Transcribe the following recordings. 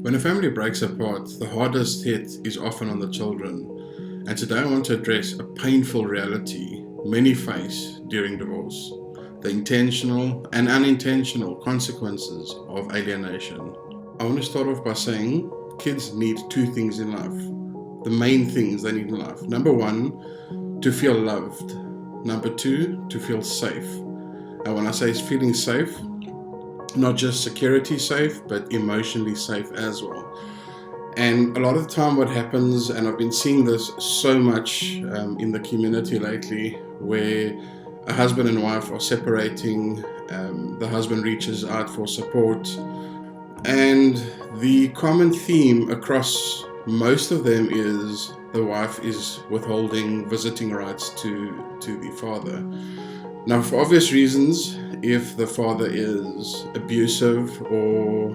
When a family breaks apart, the hardest hit is often on the children. And today I want to address a painful reality many face during divorce: the intentional and unintentional consequences of alienation. I want to start off by saying kids need two things in life. The main things they need in life. Number one, to feel loved. Number two, to feel safe. And when I say feeling safe, not just security safe, but emotionally safe as well. And a lot of the time what happens, and I've been seeing this so much in the community lately, where a husband and wife are separating, the husband reaches out for support, and the common theme across most of them is the wife is withholding visiting rights to the father. Now, for obvious reasons, if the father is abusive or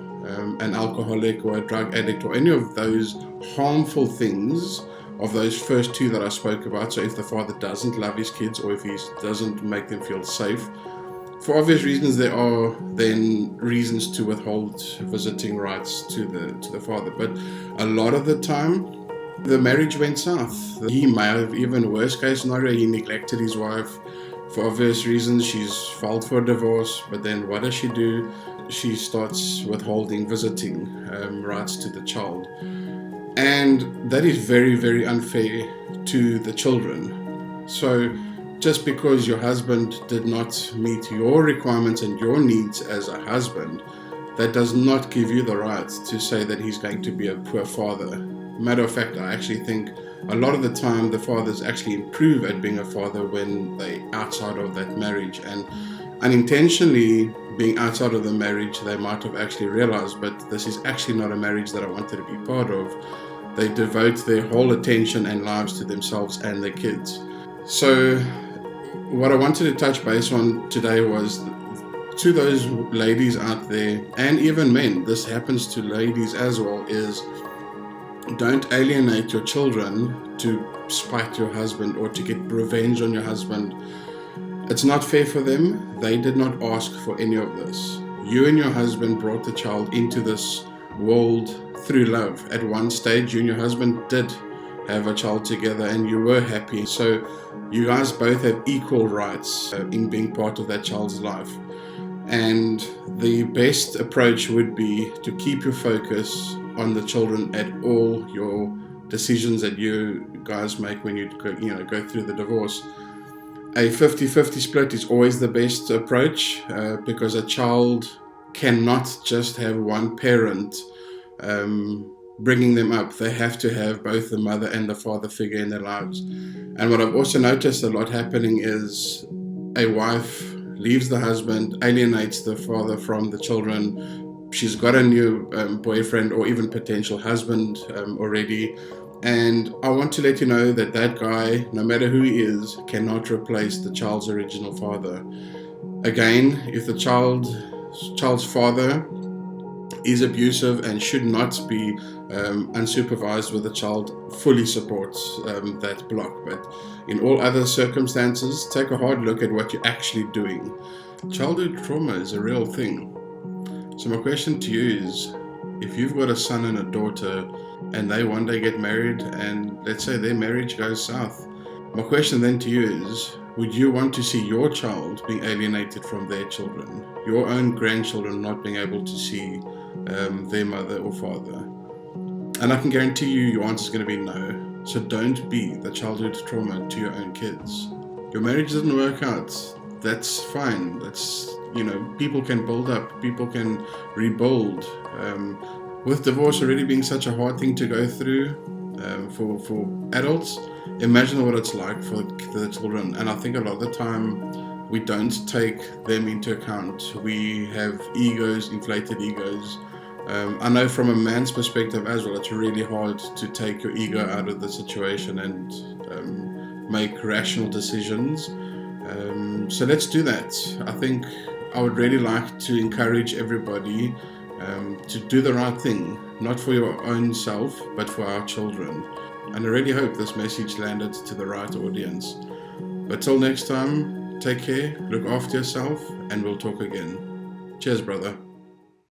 an alcoholic or a drug addict or any of those harmful things of those first two that I spoke about, so if the father doesn't love his kids or if he doesn't make them feel safe, for obvious reasons there are then reasons to withhold visiting rights to the father. But a lot of the time the marriage went south. He may have, even worst case scenario, he neglected his wife. For obvious reasons, she's filed for a divorce, but then what does she do? She starts withholding visiting rights to the child. And that is very, very unfair to the children. So just because your husband did not meet your requirements and your needs as a husband, that does not give you the right to say that he's going to be a poor father. Matter of fact, I actually think a lot of the time the fathers actually improve at being a father when they're outside of that marriage, and unintentionally being outside of the marriage they might have actually realized, but this is actually not a marriage that I wanted to be part of. They devote their whole attention and lives to themselves and their kids. So what I wanted to touch base on today was to those ladies out there, and even men, this happens to ladies as well, is don't alienate your children to spite your husband or to get revenge on your husband. It's not fair for them. They did not ask for any of this. You and your husband brought the child into this world through love. At one stage, you and your husband did have a child together and you were happy. So you guys both have equal rights in being part of that child's life. And the best approach would be to keep your focus on the children at all your decisions that you guys make when you go through the divorce. A 50-50 split is always the best approach because a child cannot just have one parent bringing them up. They have to have both the mother and the father figure in their lives. And what I've also noticed a lot happening is a wife leaves the husband, alienates the father from the children. She's got a new boyfriend or even potential husband already. And I want to let you know that that guy, no matter who he is, cannot replace the child's original father. Again, if the child's father is abusive and should not be unsupervised with the child, fully supports that block. But in all other circumstances, take a hard look at what you're actually doing. Childhood trauma is a real thing. So my question to you is, if you've got a son and a daughter and they one day get married and let's say their marriage goes south, my question then to you is, would you want to see your child being alienated from their children, your own grandchildren not being able to see their mother or father? And I can guarantee you your answer is going to be no. So don't be the childhood trauma to your own kids. Your marriage didn't work out. That's fine. People can build up, people can rebuild. With divorce already being such a hard thing to go through for adults, imagine what it's like for the children. And I think a lot of the time we don't take them into account. We have egos, inflated egos. I know from a man's perspective as well, it's really hard to take your ego out of the situation and make rational decisions. So let's do that. I think I would really like to encourage everybody to do the right thing, not for your own self, but for our children. And I really hope this message landed to the right audience. But till next time, take care, look after yourself, and we'll talk again. Cheers, brother.